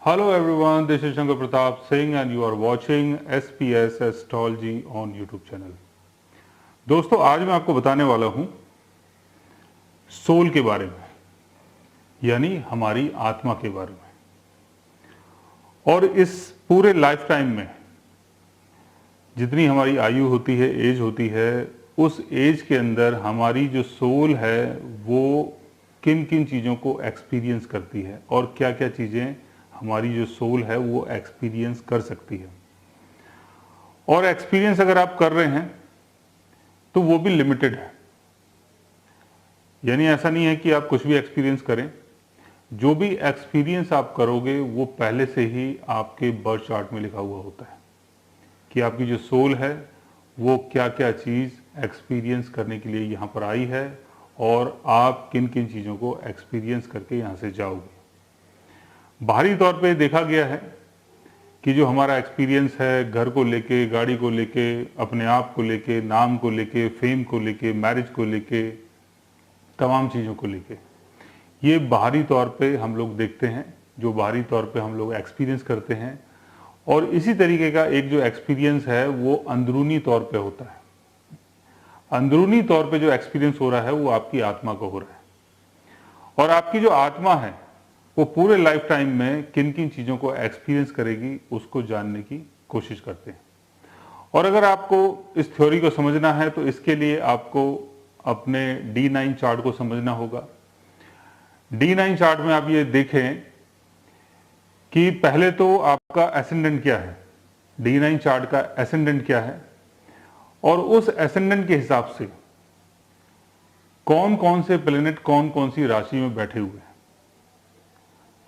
Hello everyone, this is Shankar Pratap Singh and you are watching SPS Astrology on YouTube channel। दोस्तों आज मैं आपको बताने वाला हूँ सोल के बारे में, यानी हमारी आत्मा के बारे में। और इस पूरे लाइफ टाइम में जितनी हमारी आयु होती है, एज होती है, उस एज के अंदर हमारी जो सोल है वो किन किन चीज़ों को एक्सपीरियंस करती है और क्या क्या चीज़ें हमारी जो सोल है वो एक्सपीरियंस कर सकती है। और एक्सपीरियंस अगर आप कर रहे हैं तो वो भी लिमिटेड है, यानी ऐसा नहीं है कि आप कुछ भी एक्सपीरियंस करें। जो भी एक्सपीरियंस आप करोगे वो पहले से ही आपके बर्थ चार्ट में लिखा हुआ होता है कि आपकी जो सोल है वो क्या क्या चीज़ एक्सपीरियंस करने के लिए यहाँ पर आई है और आप किन किन चीज़ों को एक्सपीरियंस करके यहाँ से जाओगे। बाहरी तौर पे देखा गया है कि जो हमारा एक्सपीरियंस है घर को लेके, गाड़ी को लेके, अपने आप को लेके, नाम को लेके, फेम को लेके, मैरिज को लेके, तमाम चीज़ों को लेके, ये बाहरी तौर पे हम लोग देखते हैं, जो बाहरी तौर पे हम लोग एक्सपीरियंस करते हैं। और इसी तरीके का एक जो एक्सपीरियंस है वो अंदरूनी तौर पे होता है। अंदरूनी तौर पे जो एक्सपीरियंस हो रहा है वो आपकी आत्मा को हो रहा है। और आपकी जो आत्मा है वो पूरे लाइफ टाइम में किन किन चीज़ों को एक्सपीरियंस करेगी उसको जानने की कोशिश करते हैं। और अगर आपको इस थ्योरी को समझना है तो इसके लिए आपको अपने D9 चार्ट को समझना होगा। D9 चार्ट में आप ये देखें कि पहले तो आपका एसेंडेंट क्या है, D9 चार्ट का एसेंडेंट क्या है और उस एसेंडेंट के हिसाब से कौन कौन से प्लेनेट कौन कौन सी राशि में बैठे हुए हैं।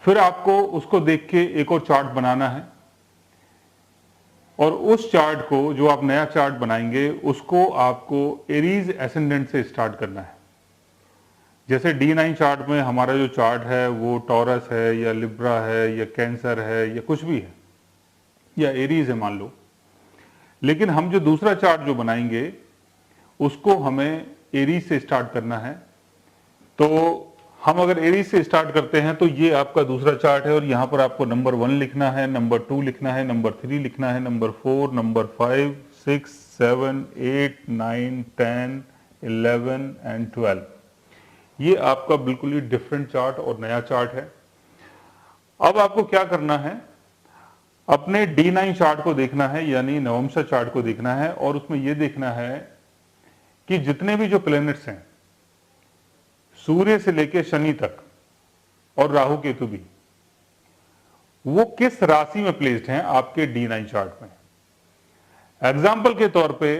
फिर आपको उसको देख के एक और चार्ट बनाना है और उस चार्ट को, जो आप नया चार्ट बनाएंगे, उसको आपको एरीज एसेंडेंट से स्टार्ट करना है। जैसे D9 चार्ट में हमारा जो चार्ट है वो टॉरस है या लिब्रा है या कैंसर है या कुछ भी है या एरीज है मान लो, लेकिन हम जो दूसरा चार्ट जो बनाएंगे उसको हमें एरीज से स्टार्ट करना है। तो हम अगर एरीज से स्टार्ट करते हैं तो ये आपका दूसरा चार्ट है और यहाँ पर आपको नंबर 1 लिखना है, नंबर 2 लिखना है, नंबर 3 लिखना है, नंबर 4, नंबर 5, 6, 7, 8, 9, 10, 11 एंड 12। ये आपका बिल्कुल ही डिफरेंट चार्ट और नया चार्ट है। अब आपको क्या करना है, अपने D9 चार्ट को देखना है, यानी नवमशा चार्ट को देखना है और उसमें यह देखना है कि जितने भी जो प्लैनेट्स हैं, सूर्य से लेकर शनि तक और राहु केतु भी, वो किस राशि में प्लेस्ड हैं आपके D9 चार्ट में। एग्जाम्पल के तौर पे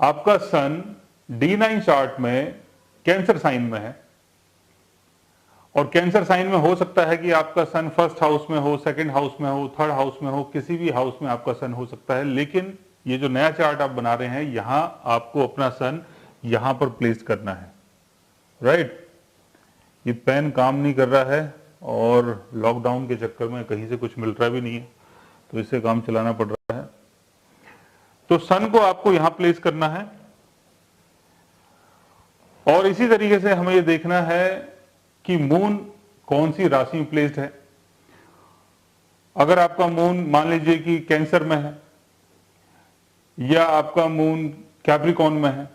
आपका सन D9 चार्ट में कैंसर साइन में है और कैंसर साइन में हो सकता है कि आपका सन फर्स्ट हाउस में हो, सेकंड हाउस में हो, थर्ड हाउस में हो, किसी भी हाउस में आपका सन हो सकता है। लेकिन ये जो नया चार्ट आप बना रहे हैं, यहां आपको अपना सन यहां पर प्लेस करना है, राइट। ये पेन काम नहीं कर रहा है और लॉकडाउन के चक्कर में कहीं से कुछ मिल रहा भी नहीं है, तो इससे काम चलाना पड़ रहा है। तो सन को आपको यहां प्लेस करना है और इसी तरीके से हमें यह देखना है कि मून कौन सी राशि में प्लेस्ड है। अगर आपका मून मान लीजिए कि कैंसर में है या आपका मून कैप्रिकॉर्न में है,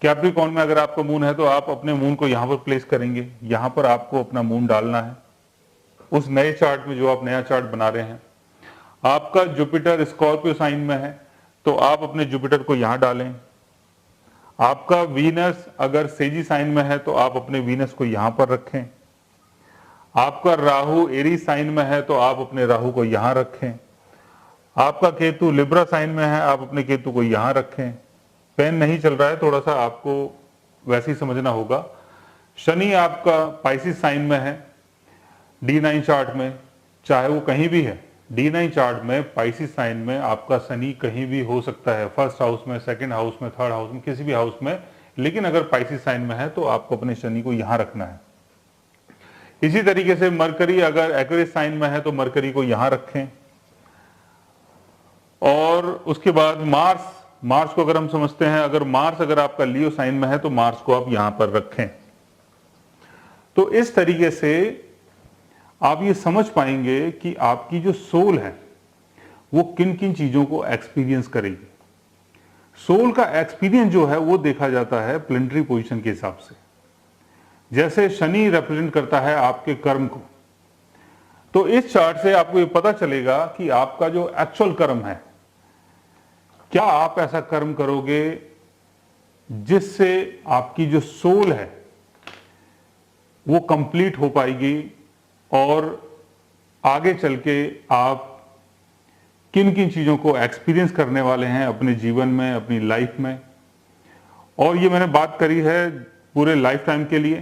कैप्रिकॉर्न में अगर आपका मून है तो आप अपने मून को यहां पर प्लेस करेंगे, यहां पर आपको अपना मून डालना है उस नए चार्ट में जो आप नया चार्ट बना रहे हैं। आपका जुपिटर स्कॉर्पियो साइन में है तो आप अपने जुपिटर को यहां डालें। आपका वीनस अगर सेजी साइन में है तो आप अपने वीनस को यहां पर रखें। आपका राहु एरीज साइन में है तो आप अपने राहु को यहां रखें। आपका केतु लिब्रा साइन में है, आप अपने केतु को यहां रखें। पेन नहीं चल रहा है, थोड़ा सा आपको वैसे ही समझना होगा। शनि आपका पाइसिस साइन में है D9 चार्ट में, चाहे वो कहीं भी है, D9 चार्ट में पाइसिस साइन में आपका शनि कहीं भी हो सकता है, फर्स्ट हाउस में, सेकंड हाउस में, थर्ड हाउस में, किसी भी हाउस में। लेकिन अगर पाइसिस साइन में है तो आपको अपने शनि को यहां रखना है। इसी तरीके से मरकरी अगर एक्वेरियस साइन में है तो मरकरी को यहां रखें। और उसके बाद मार्स को अगर हम समझते हैं, अगर मार्स अगर आपका लियो साइन में है तो मार्स को आप यहां पर रखें। तो इस तरीके से आप ये समझ पाएंगे कि आपकी जो सोल है वो किन किन चीजों को एक्सपीरियंस करेगी। सोल का एक्सपीरियंस जो है वो देखा जाता है प्लेनेटरी पोजीशन के हिसाब से। जैसे शनि रिप्रेजेंट करता है आपके कर्म को, तो इस चार्ट से आपको ये पता चलेगा कि आपका जो एक्चुअल कर्म है, क्या आप ऐसा कर्म करोगे जिससे आपकी जो सोल है वो कंप्लीट हो पाएगी और आगे चल के आप किन किन चीजों को एक्सपीरियंस करने वाले हैं अपने जीवन में, अपनी लाइफ में। और ये मैंने बात करी है पूरे लाइफ टाइम के लिए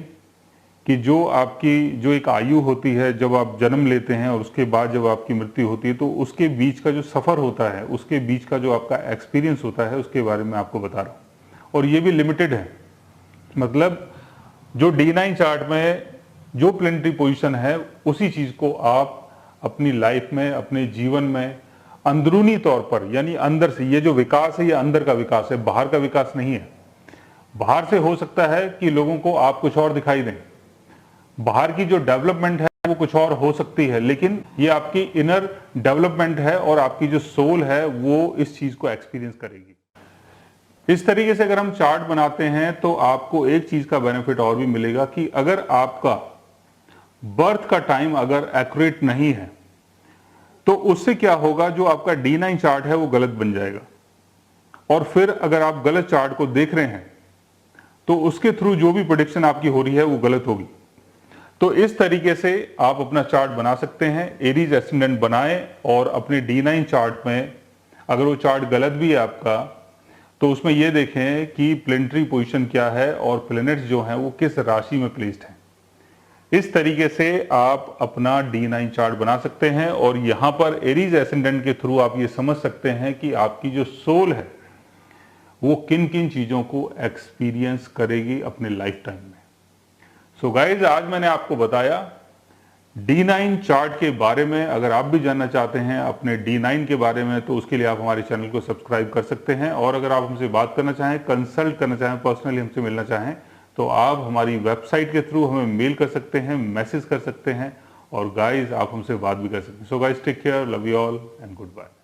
कि जो आपकी जो एक आयु होती है, जब आप जन्म लेते हैं और उसके बाद जब आपकी मृत्यु होती है, तो उसके बीच का जो सफर होता है, उसके बीच का जो आपका एक्सपीरियंस होता है, उसके बारे में आपको बता रहा हूं। और ये भी लिमिटेड है, मतलब जो D9 चार्ट में जो प्लेनेटरी पोजीशन है उसी चीज को आप अपनी लाइफ में, अपने जीवन में अंदरूनी तौर पर, यानी अंदर से, ये जो विकास है ये अंदर का विकास है, बाहर का विकास नहीं है। बाहर से हो सकता है कि लोगों को आप कुछ और दिखाई दें, बाहर की जो डेवलपमेंट है वो कुछ और हो सकती है, लेकिन ये आपकी इनर डेवलपमेंट है और आपकी जो सोल है वो इस चीज को एक्सपीरियंस करेगी। इस तरीके से अगर हम चार्ट बनाते हैं तो आपको एक चीज का बेनिफिट और भी मिलेगा कि अगर आपका बर्थ का टाइम अगर एक्यूरेट नहीं है तो उससे क्या होगा, जो आपका D9 चार्ट है वो गलत बन जाएगा। और फिर अगर आप गलत चार्ट को देख रहे हैं तो उसके थ्रू जो भी प्रेडिक्शन आपकी हो रही है वो गलत होगी। तो इस तरीके से आप अपना चार्ट बना सकते हैं, एरीज एसेंडेंट बनाएं और अपने D9 चार्ट में अगर वो चार्ट गलत भी है आपका तो उसमें ये देखें कि प्लेनेटरी पोजीशन क्या है और प्लैनेट्स जो हैं वो किस राशि में प्लेस्ड हैं। इस तरीके से आप अपना D9 चार्ट बना सकते हैं और यहां पर एरीज एसेंडेंट के थ्रू आप ये समझ सकते हैं कि आपकी जो सोल है वो किन किन चीजों को एक्सपीरियंस करेगी अपने लाइफ टाइम में। सो गाइज, आज मैंने आपको बताया D9 चार्ट के बारे में। अगर आप भी जानना चाहते हैं अपने D9 के बारे में तो उसके लिए आप हमारे चैनल को सब्सक्राइब कर सकते हैं। और अगर आप हमसे बात करना चाहें, कंसल्ट करना चाहें, पर्सनली हमसे मिलना चाहें तो आप हमारी वेबसाइट के थ्रू हमें मेल कर सकते हैं, मैसेज कर सकते हैं और गाइज आप हमसे बात भी कर सकते हैं। So guys, take care, love you all and good bye.